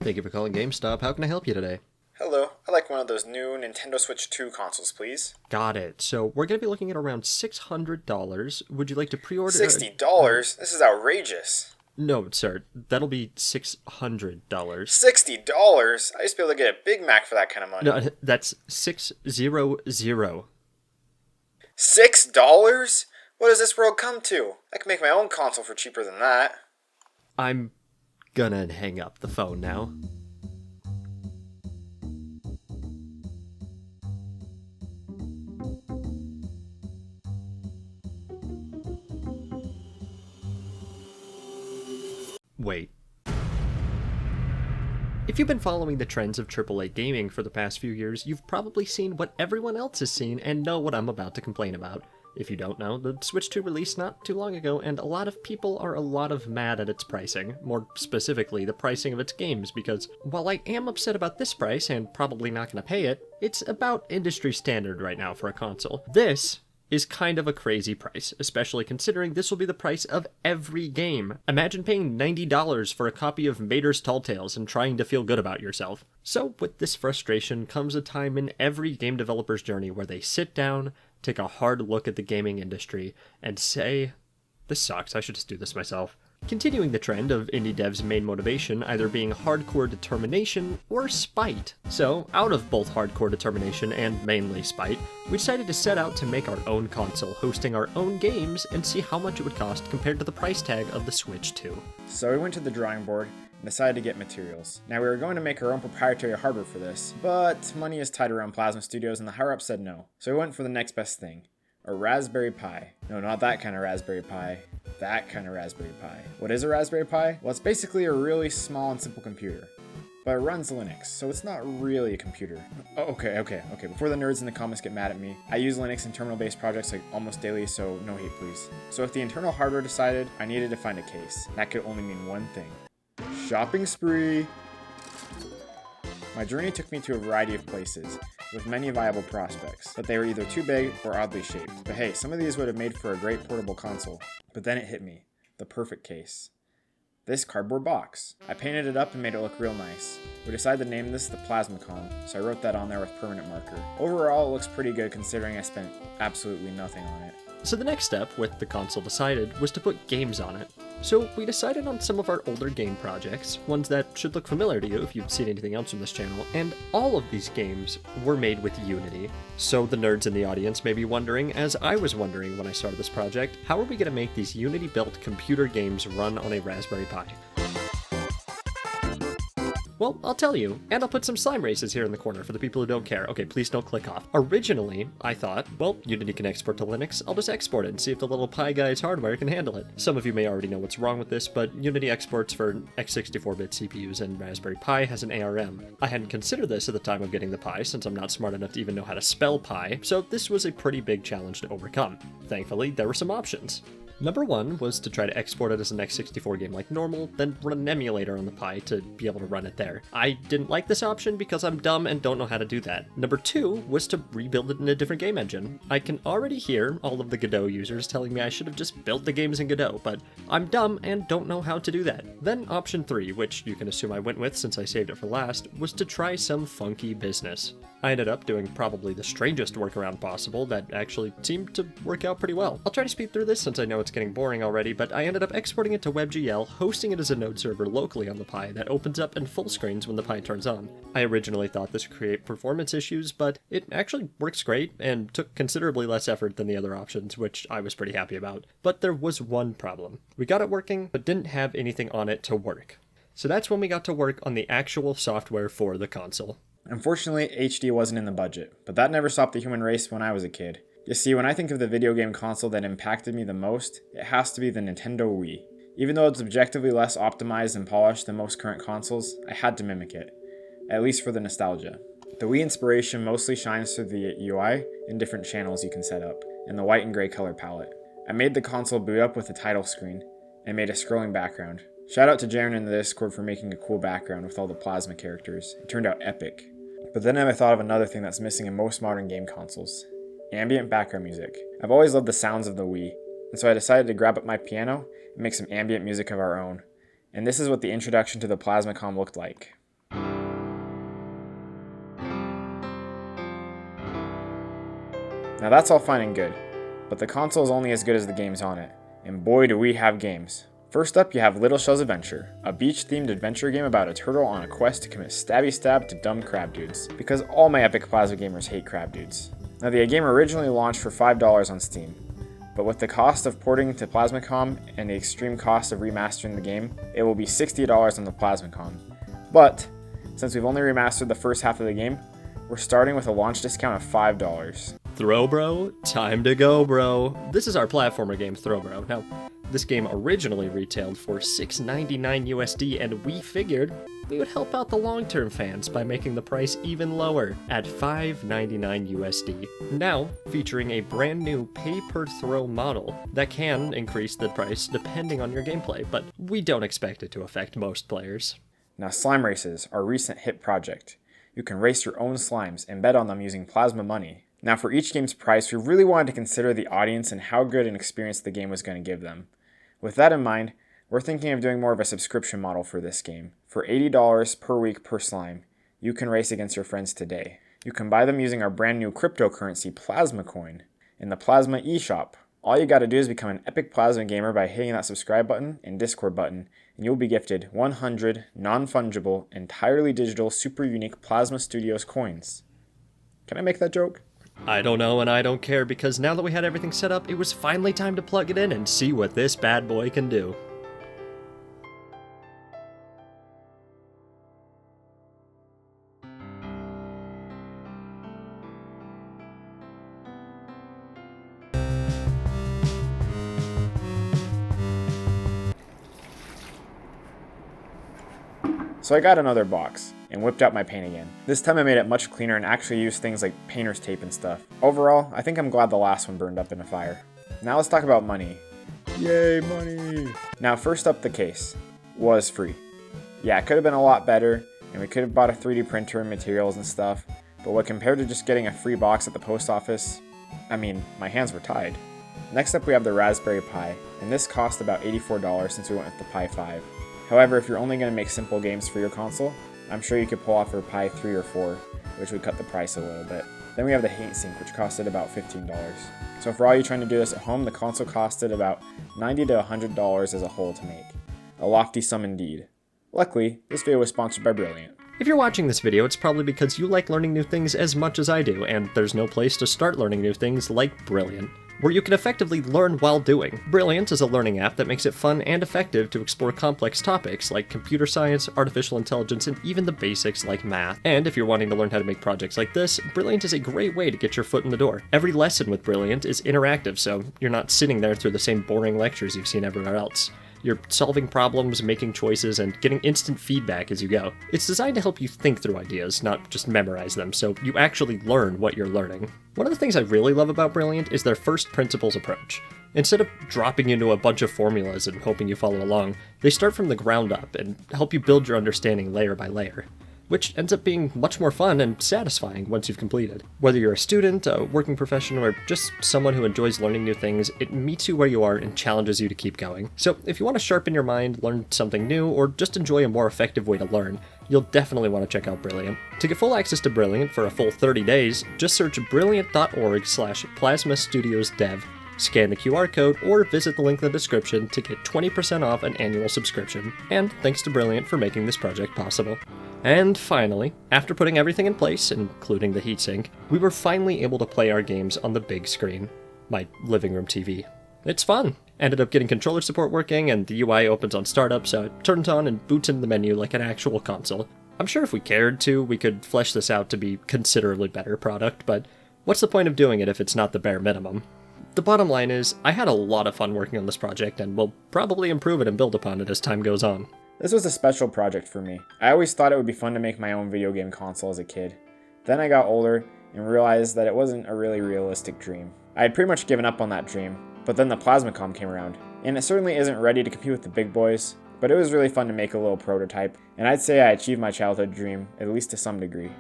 Thank you for calling GameStop. How can I help you today? Hello, I'd like one of those new Nintendo Switch 2 consoles, please. Got it. So we're going to be looking at around $600. Would you like to pre-order? $60? This is outrageous. No, sir. That'll be $600. $60? I used to be able to get a Big Mac for that kind of money. No, that's 600. $6? What does this world come to? I can make my own console for cheaper than that. I'm gonna hang up the phone now. Wait. If you've been following the trends of AAA gaming for the past few years, you've probably seen what everyone else has seen and know what I'm about to complain about. If you don't know, the Switch 2 released not too long ago, and a lot of people are mad at its pricing, more specifically the pricing of its games, because while I am upset about this price and probably not going to pay it, it's about industry standard right now for a console. This is kind of a crazy price, especially considering this will be the price of every game. Imagine paying $90 for a copy of Mater's Tall Tales and trying to feel good about yourself. So with this frustration comes a time in every game developer's journey where they sit down, take a hard look at the gaming industry, and say, this sucks, I should just do this myself. Continuing the trend of indie devs' main motivation either being hardcore determination or spite. So, out of both hardcore determination and mainly spite, we decided to set out to make our own console, hosting our own games, and see how much it would cost compared to the price tag of the Switch 2. So we went to the drawing board and decided to get materials. Now we were going to make our own proprietary hardware for this, but money is tight around Plasma Studios and the higher-ups said no. So we went for the next best thing. A Raspberry Pi. No, not that kind of Raspberry Pi. That kind of Raspberry Pi. What is a Raspberry Pi? Well, it's basically a really small and simple computer. But it runs Linux, so it's not really a computer. Oh, okay. Before the nerds in the comments get mad at me, I use Linux in terminal-based projects like almost daily, so no hate please. So if the internal hardware decided, I needed to find a case. That could only mean one thing. Shopping spree! My journey took me to a variety of places, with many viable prospects, but they were either too big or oddly shaped. But hey, some of these would have made for a great portable console. But then it hit me. The perfect case. This cardboard box. I painted it up and made it look real nice. We decided to name this the Plasmacom, so I wrote that on there with permanent marker. Overall, it looks pretty good considering I spent absolutely nothing on it. So the next step, with the console decided, was to put games on it. So we decided on some of our older game projects, ones that should look familiar to you if you've seen anything else from this channel, and all of these games were made with Unity. So the nerds in the audience may be wondering, as I was wondering when I started this project, how are we going to make these Unity-built computer games run on a Raspberry Pi? Well, I'll tell you, and I'll put some slime races here in the corner for the people who don't care. Okay, please don't click off. Originally, I thought, well, Unity can export to Linux, I'll just export it and see if the little Pi Guy's hardware can handle it. Some of you may already know what's wrong with this, but Unity exports for x64-bit CPUs and Raspberry Pi has an ARM. I hadn't considered this at the time of getting the Pi, since I'm not smart enough to even know how to spell Pi, so this was a pretty big challenge to overcome. Thankfully, there were some options. Number one was to try to export it as an x64 game like normal, then run an emulator on the Pi to be able to run it there. I didn't like this option because I'm dumb and don't know how to do that. Number two was to rebuild it in a different game engine. I can already hear all of the Godot users telling me I should have just built the games in Godot, but I'm dumb and don't know how to do that. Then option three, which you can assume I went with since I saved it for last, was to try some funky business. I ended up doing probably the strangest workaround possible that actually seemed to work out pretty well. I'll try to speed through this since I know it's getting boring already, but I ended up exporting it to WebGL, hosting it as a node server locally on the Pi that opens up and full screens when the Pi turns on. I originally thought this would create performance issues, but it actually works great and took considerably less effort than the other options, which I was pretty happy about. But there was one problem. We got it working, but didn't have anything on it to work. So that's when we got to work on the actual software for the console. Unfortunately, HD wasn't in the budget, but that never stopped the human race when I was a kid. You see, when I think of the video game console that impacted me the most, it has to be the Nintendo Wii. Even though it's objectively less optimized and polished than most current consoles, I had to mimic it, at least for the nostalgia. The Wii inspiration mostly shines through the UI and different channels you can set up, and the white and gray color palette. I made the console boot up with a title screen, and made a scrolling background. Shout out to Jaren in the Discord for making a cool background with all the plasma characters. It turned out epic. But then I thought of another thing that's missing in most modern game consoles. Ambient background music. I've always loved the sounds of the Wii, and so I decided to grab up my piano and make some ambient music of our own. And this is what the introduction to the Plasmacom looked like. Now that's all fine and good, but the console is only as good as the games on it, and boy do we have games. First up, you have Little Shell's Adventure, a beach-themed adventure game about a turtle on a quest to commit stabby stab to dumb crab dudes, because all my epic plasma gamers hate crab dudes. Now the game originally launched for $5 on Steam, but with the cost of porting to Plasmacom and the extreme cost of remastering the game, it will be $60 on the Plasmacom. But, since we've only remastered the first half of the game, we're starting with a launch discount of $5. Throw Bro, time to go, bro. This is our platformer game, Throw Bro. Now, this game originally retailed for $6.99 USD, and we figured we would help out the long-term fans by making the price even lower at $5.99 USD. Now, featuring a brand new pay-per-throw model that can increase the price depending on your gameplay, but we don't expect it to affect most players. Now, Slime Races, our recent hit project. You can race your own slimes and bet on them using plasma money. Now, for each game's price, we really wanted to consider the audience and how good an experience the game was going to give them. With that in mind, we're thinking of doing more of a subscription model for this game. For $80 per week per slime, you can race against your friends today. You can buy them using our brand new cryptocurrency Plasma Coin in the Plasma eShop. All you gotta do is become an epic Plasma gamer by hitting that subscribe button and Discord button, and you'll be gifted 100 non-fungible, entirely digital, super unique Plasma Studios coins. Can I make that joke? I don't know and I don't care, because now that we had everything set up, it was finally time to plug it in and see what this bad boy can do. So I got another box and whipped out my paint again. This time I made it much cleaner and actually used things like painter's tape and stuff. Overall, I think I'm glad the last one burned up in a fire. Now let's talk about money. Yay, money! Now first up, the case was free. Yeah, it could have been a lot better, and we could have bought a 3D printer and materials and stuff, but when compared to just getting a free box at the post office, I mean, my hands were tied. Next up we have the Raspberry Pi, and this cost about $84 since we went with the Pi 5. However, if you're only going to make simple games for your console, I'm sure you could pull off a Pi 3 or 4, which would cut the price a little bit. Then we have the heatsink, which costed about $15. So for all you trying to do this at home, the console costed about $90 to $100 as a whole to make. A lofty sum indeed. Luckily, this video was sponsored by Brilliant. If you're watching this video, it's probably because you like learning new things as much as I do, and there's no place to start learning new things like Brilliant, where you can effectively learn while doing. Brilliant is a learning app that makes it fun and effective to explore complex topics like computer science, artificial intelligence, and even the basics like math. And if you're wanting to learn how to make projects like this, Brilliant is a great way to get your foot in the door. Every lesson with Brilliant is interactive, so you're not sitting there through the same boring lectures you've seen everywhere else. You're solving problems, making choices, and getting instant feedback as you go. It's designed to help you think through ideas, not just memorize them, so you actually learn what you're learning. One of the things I really love about Brilliant is their first principles approach. Instead of dropping into a bunch of formulas and hoping you follow along, they start from the ground up and help you build your understanding layer by layer, which ends up being much more fun and satisfying once you've completed. Whether you're a student, a working professional, or just someone who enjoys learning new things, it meets you where you are and challenges you to keep going. So if you want to sharpen your mind, learn something new, or just enjoy a more effective way to learn, you'll definitely want to check out Brilliant. To get full access to Brilliant for a full 30 days, just search brilliant.org/plasmastudiosdev, scan the QR code, or visit the link in the description to get 20% off an annual subscription. And thanks to Brilliant for making this project possible. And finally, after putting everything in place, including the heatsink, we were finally able to play our games on the big screen, my living room TV. It's fun! Ended up getting controller support working, and the UI opens on startup, so it turns on and boots into the menu like an actual console. I'm sure if we cared to, we could flesh this out to be considerably better product, but what's the point of doing it if it's not the bare minimum? The bottom line is, I had a lot of fun working on this project, and will probably improve it and build upon it as time goes on. This was a special project for me. I always thought it would be fun to make my own video game console as a kid. Then I got older and realized that it wasn't a really realistic dream. I had pretty much given up on that dream, but then the Plasmacom came around, and it certainly isn't ready to compete with the big boys, but it was really fun to make a little prototype, and I'd say I achieved my childhood dream, at least to some degree.